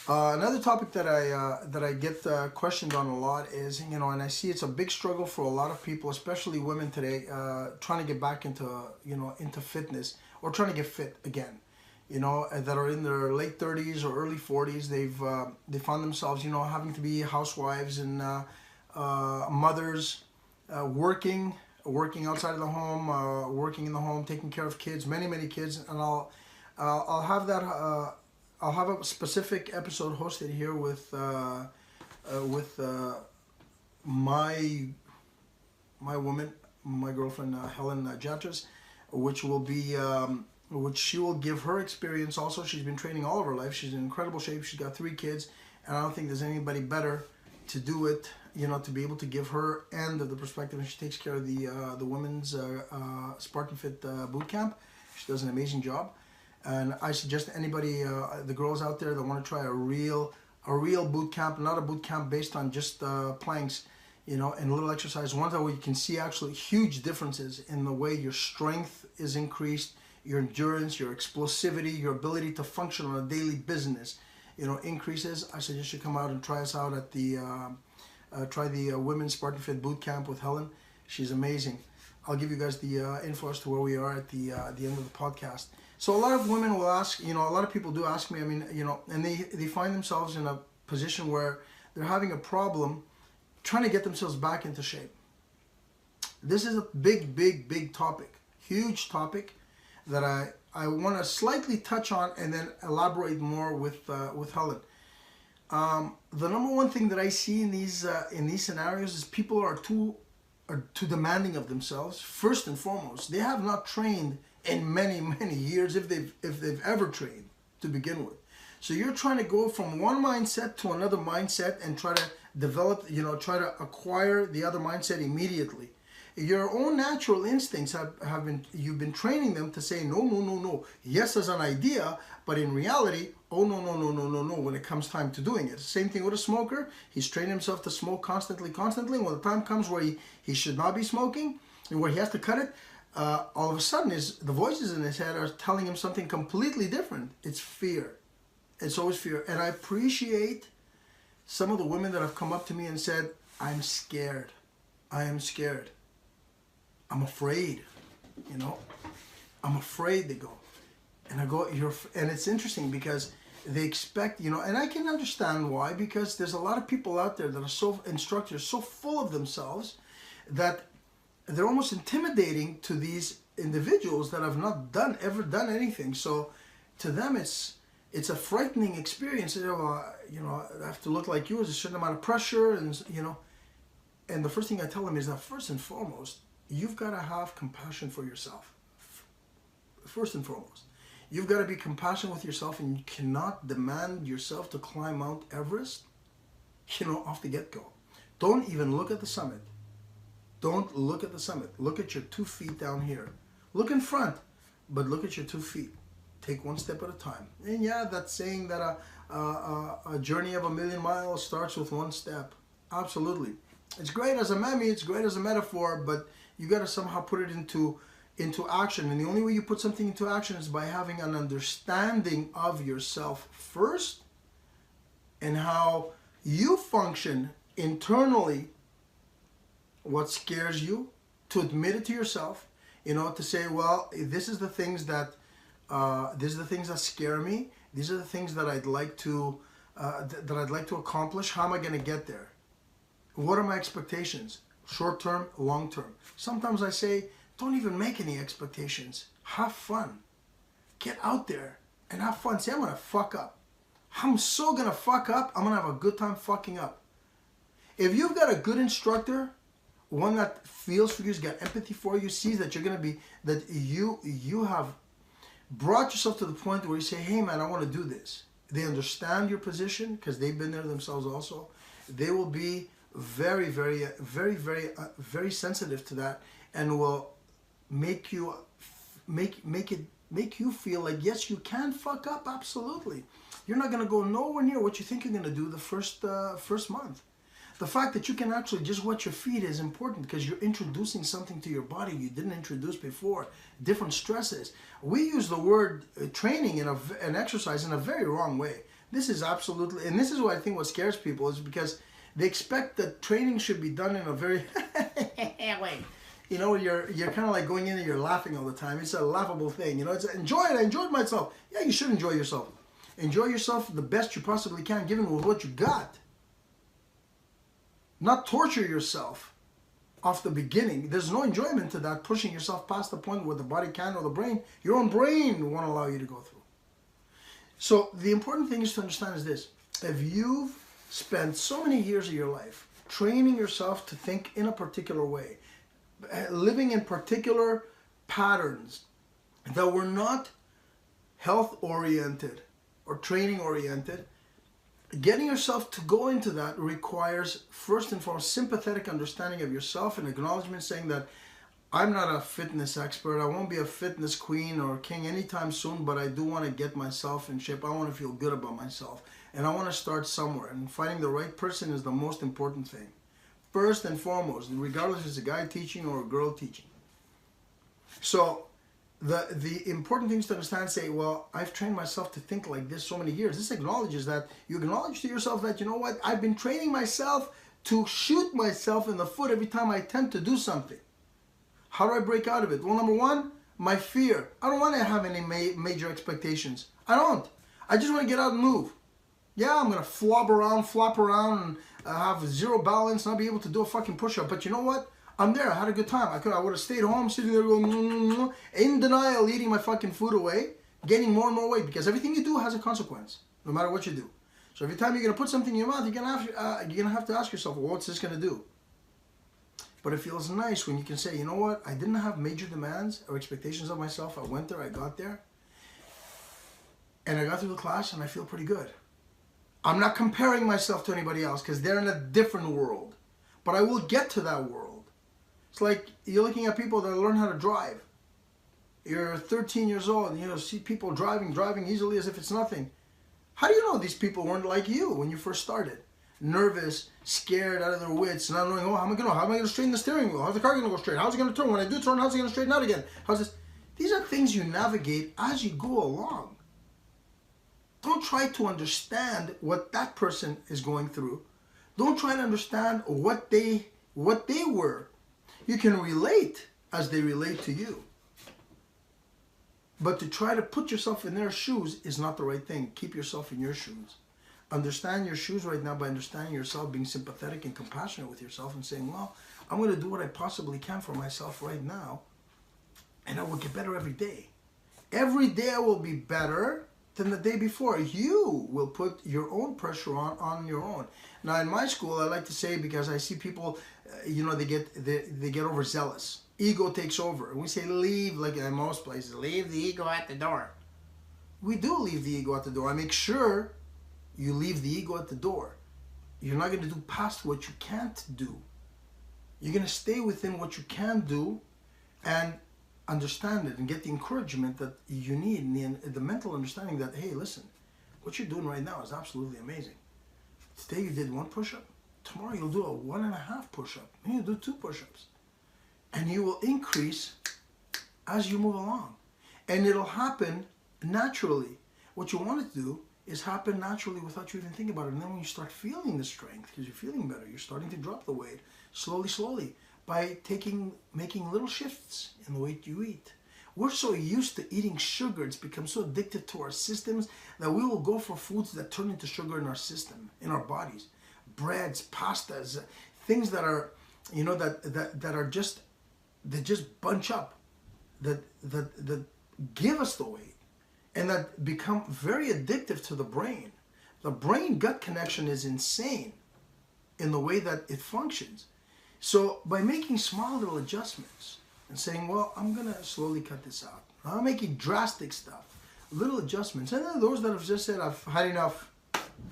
Another topic that I get questioned on a lot is, and I see it's a big struggle for a lot of people, especially women today, trying to get back into into fitness or trying to get fit again. That are in their late 30s or early 40s. They found themselves, having to be housewives and mothers, working outside of the home, working in the home, taking care of kids, many kids, and I'll have that. I'll have a specific episode hosted here with my woman, my girlfriend Helen Jatras, which will be which she will give her experience. Also, she's been training all of her life. She's in incredible shape. She's got 3 kids, and I don't think there's anybody better to do it. To be able to give her end of the perspective, and she takes care of the women's Spartan Fit boot camp. She does an amazing job. And I suggest anybody, the girls out there that want to try a real boot camp, not a boot camp based on just planks, and a little exercise. One that where you can see actually huge differences in the way your strength is increased, your endurance, your explosivity, your ability to function on a daily business, increases. I suggest you come out and try us out at the Women's Spartan Fit boot camp with Helen. She's amazing. I'll give you guys the info as to where we are at the end of the podcast. So a lot of women will ask, a lot of people do ask me, and they find themselves in a position where they're having a problem trying to get themselves back into shape. This is a big topic, huge topic that I want to slightly touch on and then elaborate more with Helen. The number one thing that I see in these scenarios is people are too demanding of themselves. First and foremost, they have not trained in many years, if they've ever trained to begin with. So you're trying to go from one mindset to another mindset and try to develop, try to acquire the other mindset immediately. Your own natural instincts you've been training them to say no, yes as an idea, but in reality, oh no, when it comes time to doing it. Same thing with a smoker. He's trained himself to smoke constantly. When the time comes where he should not be smoking and where he has to cut it, all of a sudden the voices in his head are telling him something completely different. It's fear. It's always fear. And I appreciate some of the women that have come up to me and said, I'm scared. I am scared. I'm afraid. I'm afraid, they go. And I go, and it's interesting because they expect, and I can understand why, because there's a lot of people out there that are instructors, so full of themselves that they're almost intimidating to these individuals that have not ever done anything. So to them, it's a frightening experience. I have to look like you. There's a certain amount of pressure, and the first thing I tell them is that first and foremost, you've got to have compassion for yourself. First and foremost, you've got to be compassionate with yourself, and you cannot demand yourself to climb Mount Everest, off the get-go. Don't even look at the summit. Don't look at the summit. Look at your 2 feet down here. Look in front, but look at your 2 feet. Take one step at a time. And yeah, that's saying that a journey of 1,000,000 miles starts with 1 step. Absolutely. It's great as a meme, it's great as a metaphor, but you got to somehow put it into action. And the only way you put something into action is by having an understanding of yourself first and how you function internally, what scares you, to admit it to yourself, to say, well, this is the things that scare me. These are the things that I'd like to accomplish. How am I going to get there? What are my expectations? Short term, long term. Sometimes I say, don't even make any expectations. Have fun. Get out there and have fun. Say, I'm going to fuck up. I'm so going to fuck up. I'm going to have a good time fucking up. If you've got a good instructor, one that feels for you, has got empathy for you, sees that you're going to be, that you have brought yourself to the point where you say, hey man, I want to do this. They understand your position because they've been there themselves also. They will be very sensitive to that, and will make you feel like, yes, you can fuck up. Absolutely. You're not going to go nowhere near what you think you're going to do the first month. The fact that you can actually just wet your feet is important because you're introducing something to your body you didn't introduce before. Different stresses. We use the word training and exercise in a very wrong way. This is absolutely, and this is what I think what scares people is because they expect that training should be done in a very way. You know, you're kind of like going in and you're laughing all the time. It's a laughable thing. You know, it's enjoy it. I enjoyed myself. Yeah, you should enjoy yourself. Enjoy yourself the best you possibly can, given with what you got. Not torture yourself off the beginning. There's no enjoyment to that, pushing yourself past the point where the body can or the brain, your own brain won't allow you to go through. So the important thing is to understand is this. If you've spent so many years of your life training yourself to think in a particular way, living in particular patterns that were not health-oriented or training-oriented, getting yourself to go into that requires, first and foremost, sympathetic understanding of yourself and acknowledgement saying that I'm not a fitness expert, I won't be a fitness queen or king anytime soon, but I do want to get myself in shape. I want to feel good about myself. And I want to start somewhere. And finding the right person is the most important thing. First and foremost, regardless if it's a guy teaching or a girl teaching. So the important things to understand, say, well, I've trained myself to think like this so many years. This acknowledges that you acknowledge to yourself that, you know what, I've been training myself to shoot myself in the foot every time I attempt to do something. How do I break out of it? Well, number one, my fear. I don't want to have any major expectations. I don't. I just want to get out and move. Yeah, I'm going to flop around, and have zero balance, not be able to do a fucking push-up. But you know what? I'm there. I had a good time. I would have stayed home, sitting there going, in denial, eating my fucking food away, gaining more and more weight. Because everything you do has a consequence, no matter what you do. So every time you're going to put something in your mouth, you're going to have to ask yourself, well, what's this going to do? But it feels nice when you can say, you know what? I didn't have major demands or expectations of myself. I went there, I got there. And I got through the class and I feel pretty good. I'm not comparing myself to anybody else because they're in a different world. But I will get to that world. It's like you're looking at people that learn how to drive. You're 13 years old and you see people driving easily as if it's nothing. How do you know these people weren't like you when you first started? Nervous, scared, out of their wits, not knowing, how am I going to straighten the steering wheel? How's the car going to go straight? How's it going to turn? When I do turn, how's it going to straighten out again? How's this? These are things you navigate as you go along. Don't try to understand what that person is going through. Don't try to understand what they were. You can relate as they relate to you. But to try to put yourself in their shoes is not the right thing. Keep yourself in your shoes. Understand your shoes right now by understanding yourself, being sympathetic and compassionate with yourself and saying, well, I'm going to do what I possibly can for myself right now, and I will get better every day. Every day I will be better than the day before. You will put your own pressure on your own. Now in my school, I like to say, because I see people, they get overzealous. Ego takes over. And we say leave, like in most places, leave the ego at the door. We do leave the ego at the door. I make sure you leave the ego at the door. You're not going to do past what you can't do. You're going to stay within what you can do and understand it and get the encouragement that you need and the mental understanding that, hey, listen, what you're doing right now is absolutely amazing. Today you did 1 push-up. Tomorrow you'll do a 1.5 push-up. And you'll do 2 push-ups. And you will increase as you move along. And it'll happen naturally. What you want it to do is happen naturally without you even thinking about it. And then when you start feeling the strength, because you're feeling better, you're starting to drop the weight slowly, by making little shifts in the way you eat. We're so used to eating sugar, it's become so addictive to our systems that we will go for foods that turn into sugar in our system, in our bodies. Breads, pastas, things that are, that are just, they just bunch up, that give us the weight, and that become very addictive to the brain. The brain-gut connection is insane in the way that it functions. So by making small little adjustments and saying, well, I'm going to slowly cut this out. I'm making drastic stuff, little adjustments. And then those that have just said, I've had enough,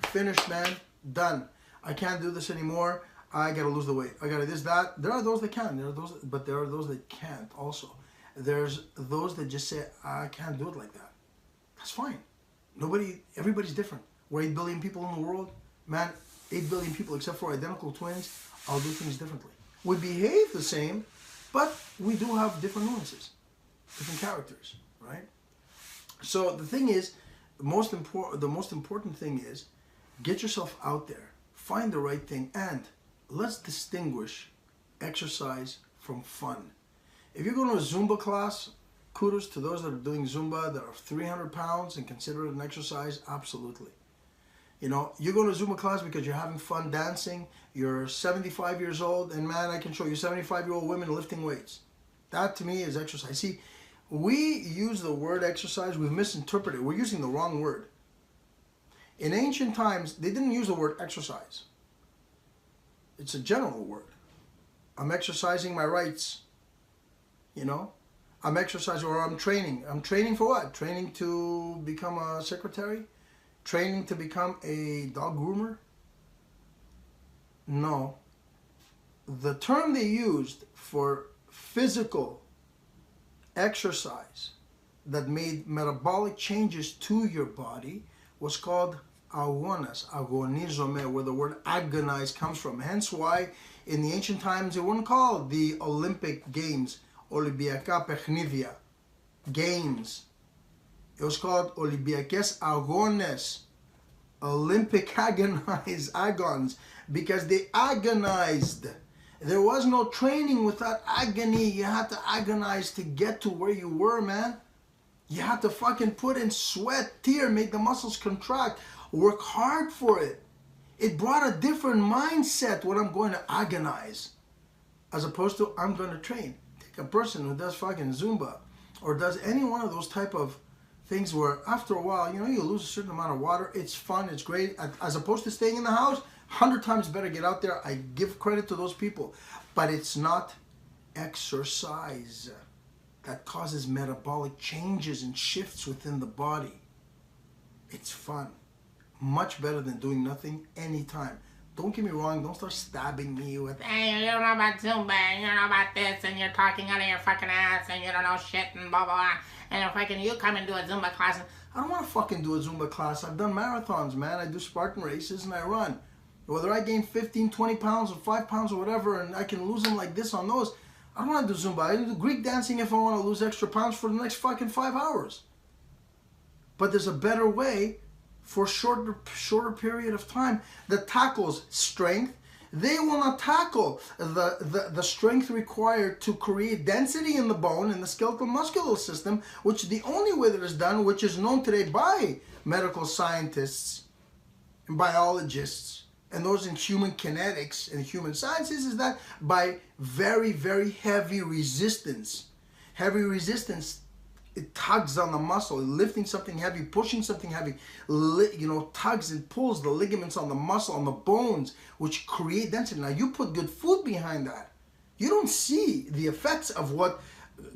finished, man, done. I can't do this anymore. I got to lose the weight. I got to this, that. There are those that can. But there are those that can't also. There's those that just say, I can't do it like that. That's fine. Everybody's different. We're 8 billion people in the world. Man, 8 billion people except for identical twins. I'll do things differently. We behave the same, but we do have different nuances, different characters, right? So the thing is, the most important thing is get yourself out there, find the right thing, and let's distinguish exercise from fun. If you're going to a Zumba class, kudos to those that are doing Zumba that are 300 pounds and consider it an exercise, absolutely. You know, you're going to Zumba class because you're having fun dancing, you're 75 years old, and man, I can show you 75-year-old women lifting weights. That to me is exercise. See, we use the word exercise, we've misinterpreted it. We're using the wrong word. In ancient times, they didn't use the word exercise. It's a general word. I'm exercising my rights. You know, I'm exercising, or I'm training. I'm training for what? Training to become a secretary? Training to become a dog groomer? No. The term they used for physical exercise that made metabolic changes to your body was called agonas, agonizome, where the word agonize comes from. Hence why in the ancient times it weren't called the Olympic Games, Olympiaka Pechnivia, Games. It was called Olympiakes Agones, Olympic agons, because they agonized. There was no training without agony. You had to agonize to get to where you were, man. You had to fucking put in sweat, tear, make the muscles contract, work hard for it. It brought a different mindset when I'm going to agonize, as opposed to I'm going to train. Take a person who does fucking Zumba or does any one of those type of things where after a while, you know, you lose a certain amount of water. It's fun. It's great. As opposed to staying in the house, 100 times better get out there. I give credit to those people. But it's not exercise that causes metabolic changes and shifts within the body. It's fun. Much better than doing nothing anytime. Don't get me wrong. Don't start stabbing me with, hey, you don't know about Zumba, you don't know about this, and you're talking out of your fucking ass, and you don't know shit, and blah, blah, blah. And if fucking you come and do a Zumba class. I don't want to fucking do a Zumba class. I've done marathons, man. I do Spartan races and I run. Whether I gain 15, 20 pounds or 5 pounds or whatever, and I can lose them like this on those, I don't want to do Zumba. I do Greek dancing if I want to lose extra pounds for the next fucking 5 hours. But there's a better way for shorter period of time that tackles strength. They will not tackle the strength required to create density in the bone in the skeletal muscular system, which the only way that is done, which is known today by medical scientists and biologists and those in human kinetics and human sciences, is that by very, very heavy resistance. Heavy resistance, it tugs on the muscle, lifting something heavy, pushing something heavy, tugs and pulls the ligaments on the muscle, on the bones, which create density. Now you put good food behind that. You don't see the effects of what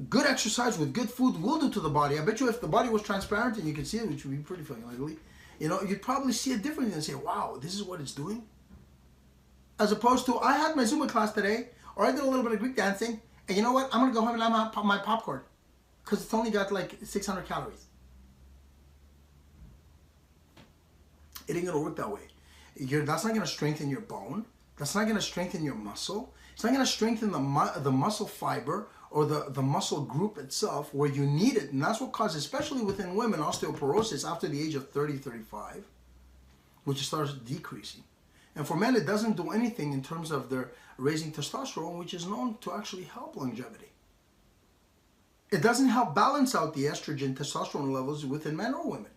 good exercise with good food will do to the body. I bet you if the body was transparent and you could see it, which would be pretty fucking ugly, you'd probably see it differently and say, wow, this is what it's doing. As opposed to, I had my Zumba class today, or I did a little bit of Greek dancing, and you know what? I'm going to go home and have my popcorn. Because it's only got like 600 calories. It ain't going to work that way. That's not going to strengthen your bone. That's not going to strengthen your muscle. It's not going to strengthen the muscle fiber or the muscle group itself where you need it. And that's what causes, especially within women, osteoporosis after the age of 30, 35, which starts decreasing. And for men, it doesn't do anything in terms of their raising testosterone, which is known to actually help longevity. It doesn't help balance out the estrogen testosterone levels within men or women.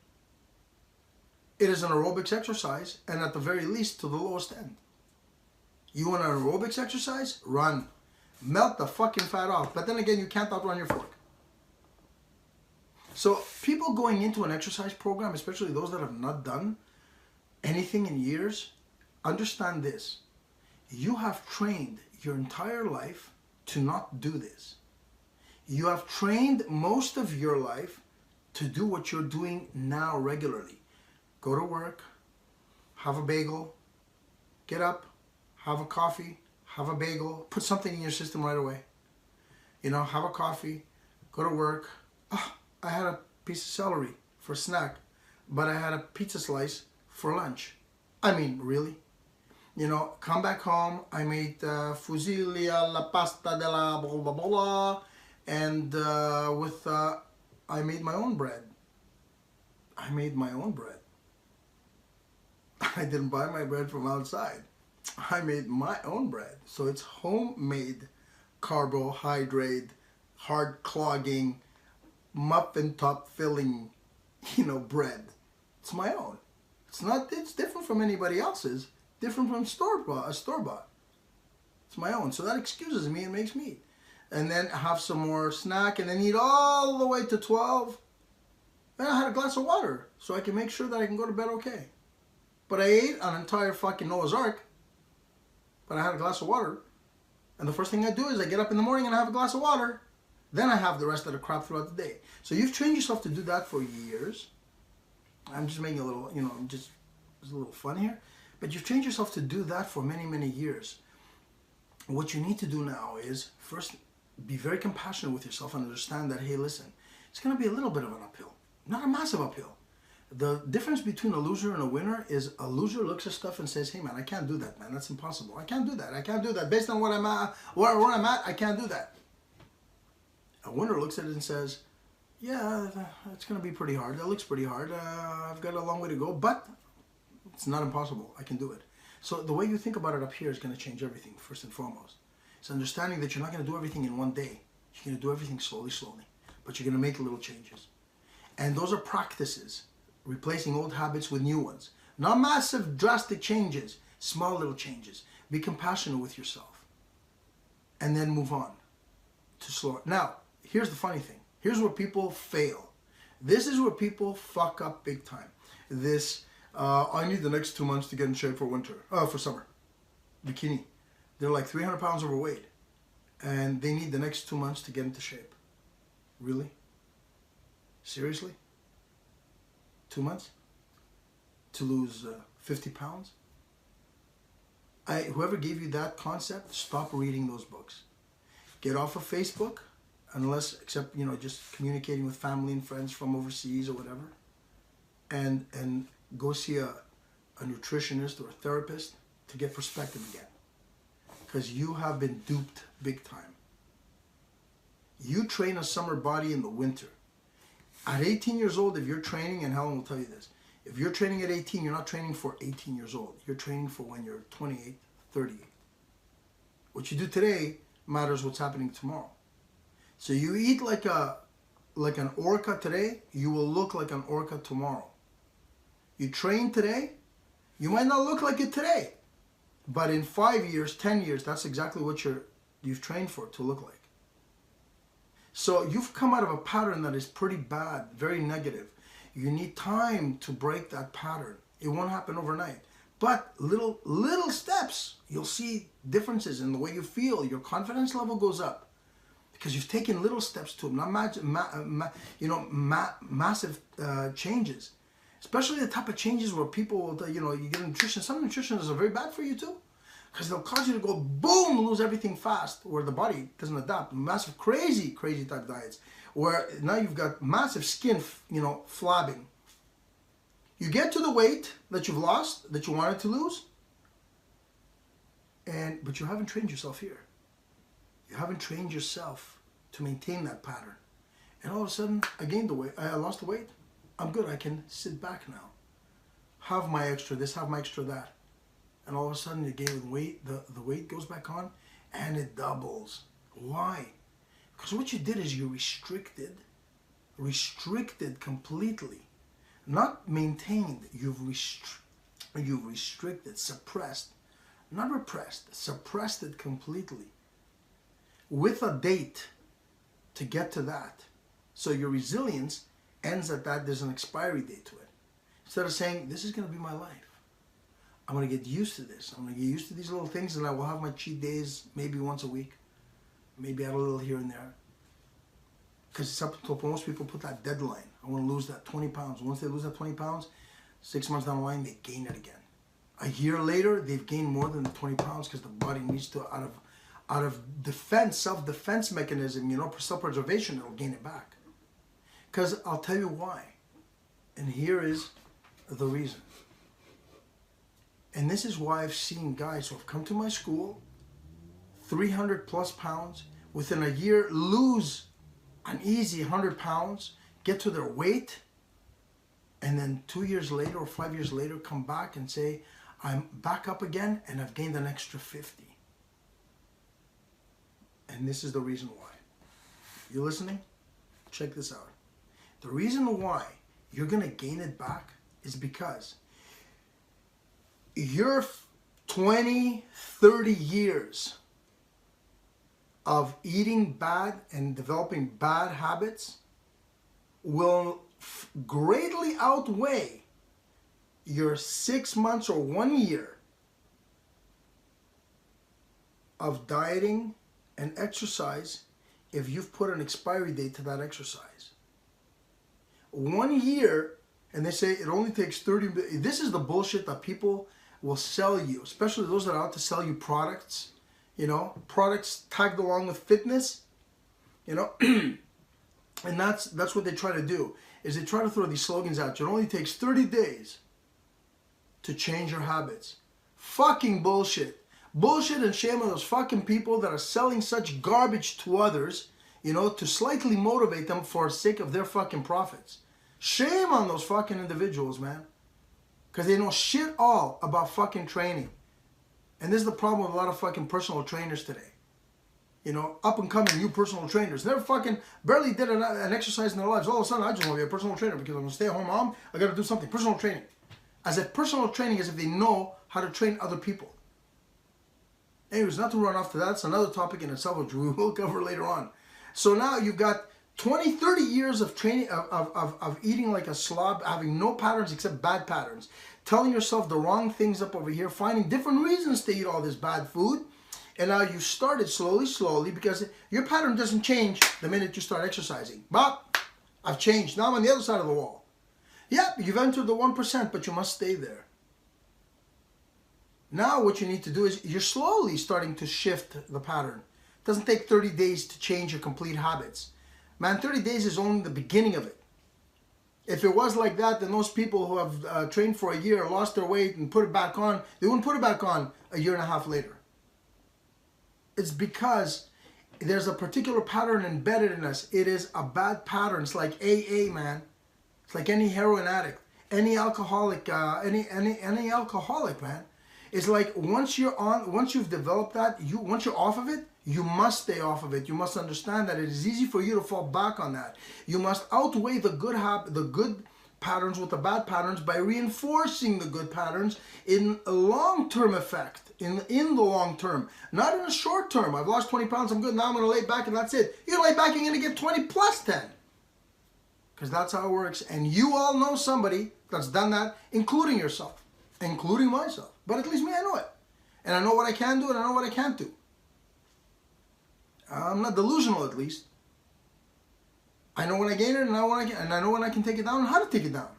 It is an aerobics exercise, and at the very least, to the lowest end. You want an aerobics exercise? Run. Melt the fucking fat off. But then again, you can't outrun your fork. So people going into an exercise program, especially those that have not done anything in years, understand this. You have trained your entire life to not do this. You have trained most of your life to do what you're doing now regularly. Go to work, have a bagel, get up, have a coffee, have a bagel, put something in your system right away. Have a coffee, go to work. Oh, I had a piece of celery for snack, but I had a pizza slice for lunch. I mean, really? Come back home, I made fusilli alla pasta della blah blah blah, and I made my own bread. I made my own bread. I didn't buy my bread from outside. I made my own bread. So it's homemade, carbohydrate, hard clogging, muffin top filling, bread. It's my own. It's different from anybody else's, different from store-bought. It's my own. So that excuses me and makes me eat. And then have some more snack and then eat all the way to 12. And I had a glass of water so I can make sure that I can go to bed okay. But I ate an entire fucking Noah's Ark. But I had a glass of water. And the first thing I do is I get up in the morning and I have a glass of water. Then I have the rest of the crap throughout the day. So you've trained yourself to do that for years. I'm just making a little, just a little fun here. But you've trained yourself to do that for many, many years. What you need to do now is first be very compassionate with yourself and understand that, hey, listen, it's going to be a little bit of an uphill. Not a massive uphill. The difference between a loser and a winner is a loser looks at stuff and says, hey man, I can't do that, man. That's impossible. I can't do that. I can't do that. Based on what I'm at, where I'm at, I can't do that. A winner looks at it and says, yeah, it's going to be pretty hard. That looks pretty hard. I've got a long way to go, but it's not impossible. I can do it. So the way you think about it up here is going to change everything, first and foremost. It's understanding that you're not going to do everything in one day. You're going to do everything slowly, but you're going to make little changes. And those are practices, replacing old habits with new ones. Not massive, drastic changes, small little changes. Be compassionate with yourself. And then move on to slower. Now, here's the funny thing. Here's where people fail. This is where people fuck up big time. I need the next 2 months to get in shape for summer. Bikini. They're like 300 pounds overweight. And they need the next 2 months to get into shape. Really? Seriously? 2 months? To lose 50 pounds? Whoever gave you that concept, stop reading those books. Get off of Facebook, except just communicating with family and friends from overseas or whatever. And go see a nutritionist or a therapist to get perspective again. Because you have been duped big time. You train a summer body in the winter. At 18 years old, if you're training, and Helen will tell you this, if you're training at 18, you're not training for 18 years old. You're training for when you're 28, 38. What you do today matters what's happening tomorrow. So you eat like an orca today, you will look like an orca tomorrow. You train today, you might not look like it today. But in 5 years, 10 years, that's exactly what you've trained for to look like. So you've come out of a pattern that is pretty bad, very negative. You need time to break that pattern. It won't happen overnight. But little steps, you'll see differences in the way you feel. Your confidence level goes up because you've taken little steps to them, not massive changes. Especially the type of changes where people will, you get nutrition. Some nutritionists are very bad for you too. Because they'll cause you to go boom, lose everything fast, where the body doesn't adapt. Massive, crazy type diets, where now you've got massive skin, flabbing. You get to the weight that you've lost, that you wanted to lose, but you haven't trained yourself here. You haven't trained yourself to maintain that pattern. And all of a sudden, I gained the weight. I lost the weight. I'm good. I can sit back now. Have my extra this, have my extra that. And all of a sudden you gain weight, the weight goes back on and it doubles. Why? Because what you did is you restricted completely. Not maintained, you've restricted, suppressed, not repressed, suppressed it completely. With a date to get to that. So your resilience ends at that, there's an expiry date to it. Instead of saying, this is going to be my life. I'm going to get used to this. I'm going to get used to these little things, and I will have my cheat days maybe once a week. Maybe add a little here and there. Because it's up until most people put that deadline. I want to lose that 20 pounds. Once they lose that 20 pounds, 6 months down the line, they gain it again. A year later, they've gained more than the 20 pounds because the body needs to, out of defense, self-defense mechanism, self-preservation, it'll gain it back. Because I'll tell you why. And here is the reason. And this is why I've seen guys who have come to my school, 300 plus pounds, within a year lose an easy 100 pounds, get to their weight, and then 2 years later or 5 years later come back and say, I'm back up again and I've gained an extra 50. And this is the reason why. You listening? Check this out. The reason why you're going to gain it back is because your 20, 30 years of eating bad and developing bad habits will greatly outweigh your 6 months or 1 year of dieting and exercise if you've put an expiry date to that exercise. 1 year, and they say it only takes 30. This is the bullshit that people will sell you, especially those that are out to sell you products, you know, products tagged along with fitness, you know, and that's what they try to do, is they try to throw these slogans at you. It only takes 30 days to change your habits. Fucking bullshit. Bullshit and shame on those fucking people that are selling such garbage to others, you know, to slightly motivate them for the sake of their fucking profits. Shame on those fucking individuals, man. Because they know shit all about fucking training. And this is the problem with a lot of fucking personal trainers today. You know, up and coming new personal trainers. Never fucking, barely did an exercise in their lives. All of a sudden, I just want to be a personal trainer because I'm a stay-at-home mom. I got to do something. Personal training. As if personal training is if they know how to train other people. Anyways, not to run off to that. It's another topic in itself, which we will cover later on. So now you've got 20, 30 years of training, of eating like a slob, having no patterns except bad patterns, telling yourself the wrong things up over here, finding different reasons to eat all this bad food, and now you started slowly, because your pattern doesn't change the minute you start exercising. But I've changed. Now I'm on the other side of the wall. Yep, you've entered the 1%, but you must stay there. Now what you need to do is you're slowly starting to shift the pattern. It doesn't take 30 days to change your complete habits. Man, 30 days is only the beginning of it. If it was like that, then those people who have trained for a year, lost their weight and put it back on, they wouldn't put it back on a year and a half later. It's because there's a particular pattern embedded in us. It is a bad pattern. It's like AA, man. It's like any heroin addict, any alcoholic, any alcoholic, man. It's like once you've developed that, once you're off of it, you must stay off of it. You must understand that it is easy for you to fall back on that. You must outweigh the good patterns with the bad patterns by reinforcing the good patterns in a long-term effect, in the long term, not in a short term. I've lost 20 pounds, I'm good, now I'm going to lay back and that's it. You're going to lay back, you're going to get 20 plus 10. Because that's how it works. And you all know somebody that's done that, including yourself, including myself. But at least me, I know it. And I know what I can do and I know what I can't do. I'm not delusional, at least. I know when I gain it and I know when I can take it down and how to take it down.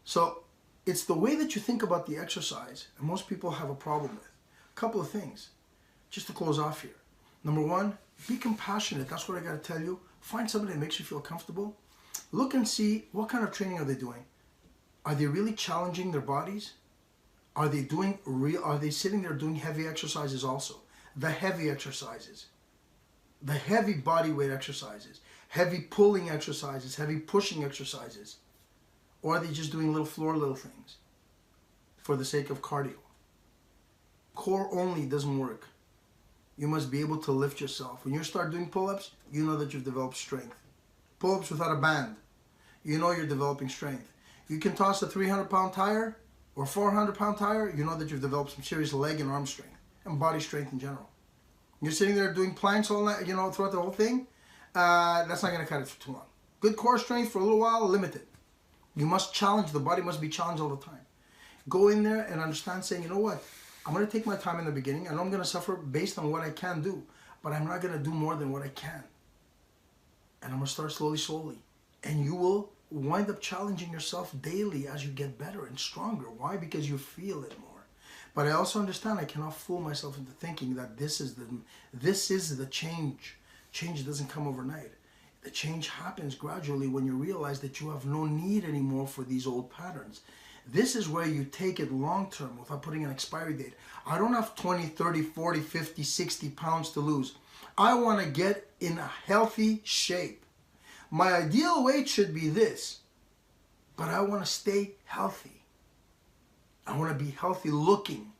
So it's the way that you think about the exercise, and most people have a problem with. A couple of things, just to close off here. Number one, be compassionate. That's what I got to tell you. Find somebody that makes you feel comfortable. Look and see what kind of training are they doing. Are they really challenging their bodies? Are they sitting there doing heavy exercises also? The heavy exercises, the heavy body weight exercises, heavy pulling exercises, heavy pushing exercises, or are they just doing little things for the sake of cardio? Core only doesn't work. You must be able to lift yourself. When you start doing pull-ups, you know that you've developed strength. Pull-ups without a band, you know you're developing strength. You can toss a 300-pound tire or 400-pound tire, you know that you've developed some serious leg and arm strength and body strength in general. You're sitting there doing planks all night, you know, throughout the whole thing, that's not going to cut it for too long. Good core strength for a little while, limited. You must challenge, the body must be challenged all the time. Go in there and understand, saying, you know what, I'm going to take my time in the beginning. I know I'm going to suffer based on what I can do, but I'm not going to do more than what I can. And I'm going to start slowly. And you will wind up challenging yourself daily as you get better and stronger. Why? Because you feel it more. But I also understand I cannot fool myself into thinking that this is the change. Change doesn't come overnight. The change happens gradually when you realize that you have no need anymore for these old patterns. This is where you take it long term without putting an expiry date. I don't have 20, 30, 40, 50, 60 pounds to lose. I want to get in a healthy shape. My ideal weight should be this, but I want to stay healthy. I want to be healthy looking.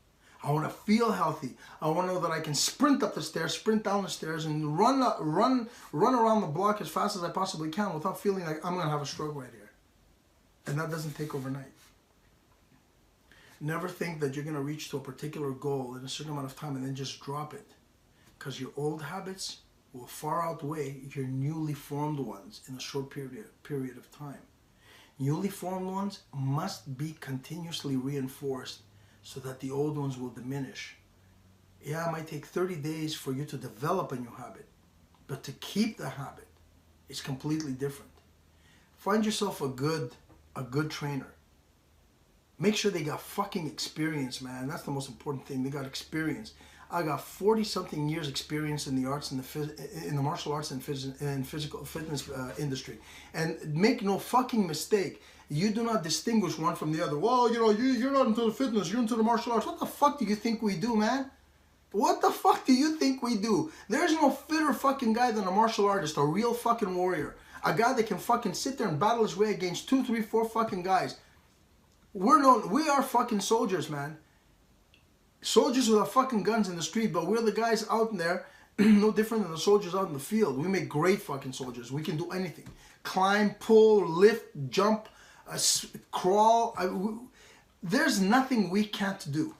I want to feel healthy. I want to know that I can sprint up the stairs, sprint down the stairs, and run around the block as fast as I possibly can without feeling like I'm going to have a stroke right here. And that doesn't take overnight. Never think that you're going to reach to a particular goal in a certain amount of time and then just drop it. Because your old habits will far outweigh your newly formed ones in a short period of time. Newly formed ones must be continuously reinforced so that the old ones will diminish. Yeah, it might take 30 days for you to develop a new habit, but to keep the habit is completely different. Find yourself a good trainer. Make sure they got fucking experience, man. That's the most important thing. They got experience. I got 40-something years experience in the arts and in the martial arts and physical fitness industry. And make no fucking mistake, you do not distinguish one from the other. Well, you know, you're not into the fitness, you're into the martial arts. What the fuck do you think we do, man? What the fuck do you think we do? There's no fitter fucking guy than a martial artist, a real fucking warrior. A guy that can fucking sit there and battle his way against 2, 3, 4 fucking guys. We are fucking soldiers, man. Soldiers with our fucking guns in the street, but we're the guys out there, no different than the soldiers out in the field. We make great fucking soldiers. We can do anything. Climb, pull, lift, jump, crawl. There's nothing we can't do.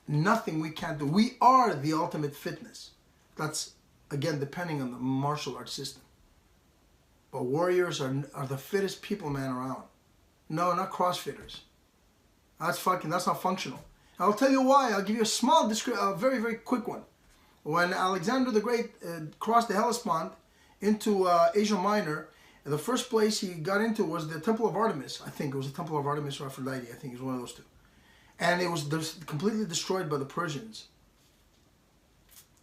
Nothing we can't do. We are the ultimate fitness. That's, again, depending on the martial arts system. But warriors are the fittest people, man, around. No, not CrossFitters. That's not functional. I'll tell you why. I'll give you a very, very quick one. When Alexander the Great crossed the Hellespont into Asia Minor, the first place he got into was the Temple of Artemis. I think it was the Temple of Artemis or Aphrodite. I think it was one of those two. And it was completely destroyed by the Persians.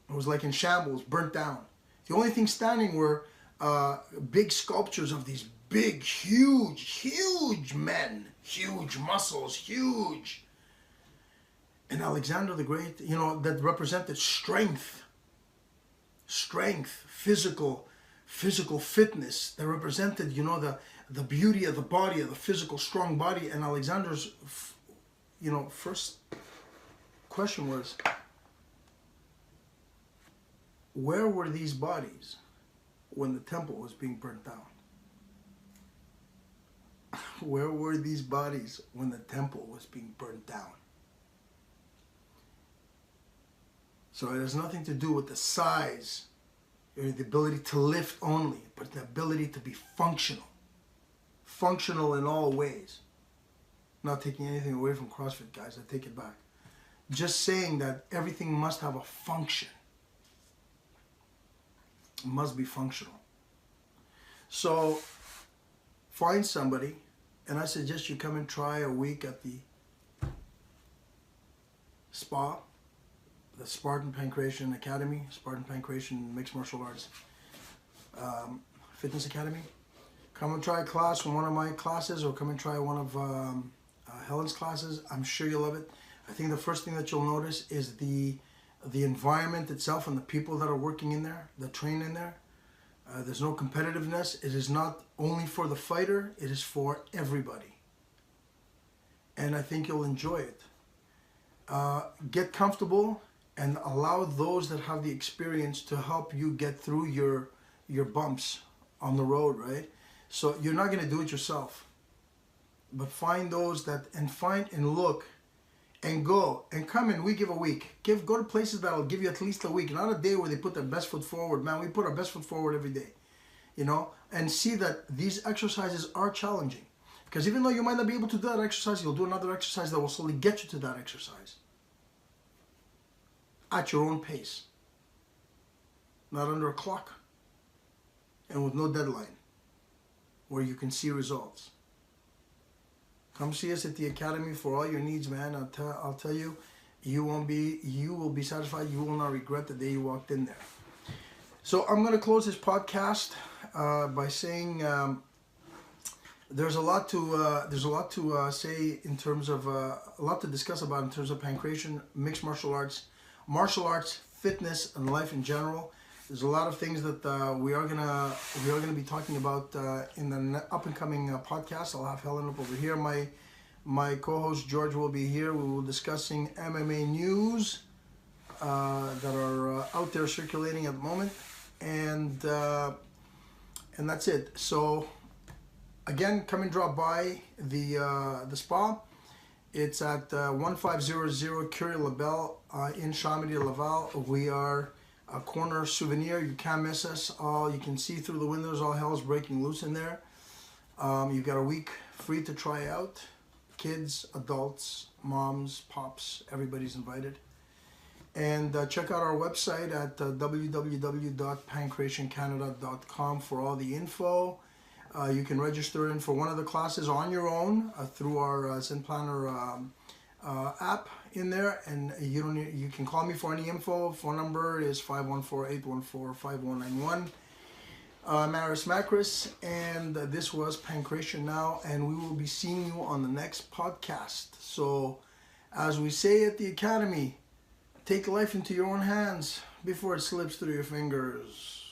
It was like in shambles, burnt down. The only thing standing were big sculptures of these big, huge men. Huge muscles, huge. And Alexander the Great, you know, that represented strength, physical fitness. That represented, you know, the beauty of the body, of the physical, strong body. And Alexander's, you know, first question was, where were these bodies when the temple was being burnt down? Where were these bodies when the temple was being burnt down? So it has nothing to do with the size or the ability to lift only, but the ability to be functional. Functional in all ways. Not taking anything away from CrossFit, guys. I take it back. Just saying that everything must have a function. It must be functional. So find somebody, and I suggest you come and try a week at the spa, the Spartan Pankration Academy, Spartan Pankration Mixed Martial Arts Fitness Academy. Come and try a class from one of my classes, or come and try one of Helen's classes. I'm sure you'll love it. I think the first thing that you'll notice is the environment itself and the people that are working in there, that train in there. There's no competitiveness. It is not only for the fighter, it is for everybody. And I think you'll enjoy it. Get comfortable and allow those that have the experience to help you get through your bumps on the road, right? So you're not going to do it yourself. But find those that, and find and look and go and come in. We give a week. Go to places that'll give you at least a week, not a day where they put their best foot forward. Man, we put our best foot forward every day, you know, and see that these exercises are challenging. Because even though you might not be able to do that exercise, you'll do another exercise that will slowly get you to that exercise at your own pace, not under a clock, and with no deadline, where you can see results. Come see us at the Academy for all your needs, man. I'll tell you, you will be satisfied. You will not regret the day you walked in there. So I'm going to close this podcast by saying there's a lot to say in terms of a lot to discuss about in terms of pankration, mixed martial arts, fitness, and life in general. There's a lot of things that we are gonna be talking about in the up and coming podcast. I'll have Helen up over here. My co-host George will be here. We will be discussing MMA news that are out there circulating at the moment, and that's it. So again, come and drop by the spa. It's at 1500 Curie Labelle in Chamedy Laval. We are a corner souvenir. You can't miss us. You can see through the windows. All hell is breaking loose in there. You've got a week free to try out. Kids, adults, moms, pops, everybody's invited. And check out our website at www.pankrationcanada.com for all the info. You can register in for one of the classes on your own through our Zen Planner app in there, and you can call me for any info. Phone number is 514-814-5191. I'm Aris Makris, and this was Pankration Now, and we will be seeing you on the next podcast. So, as we say at the Academy, take life into your own hands before it slips through your fingers.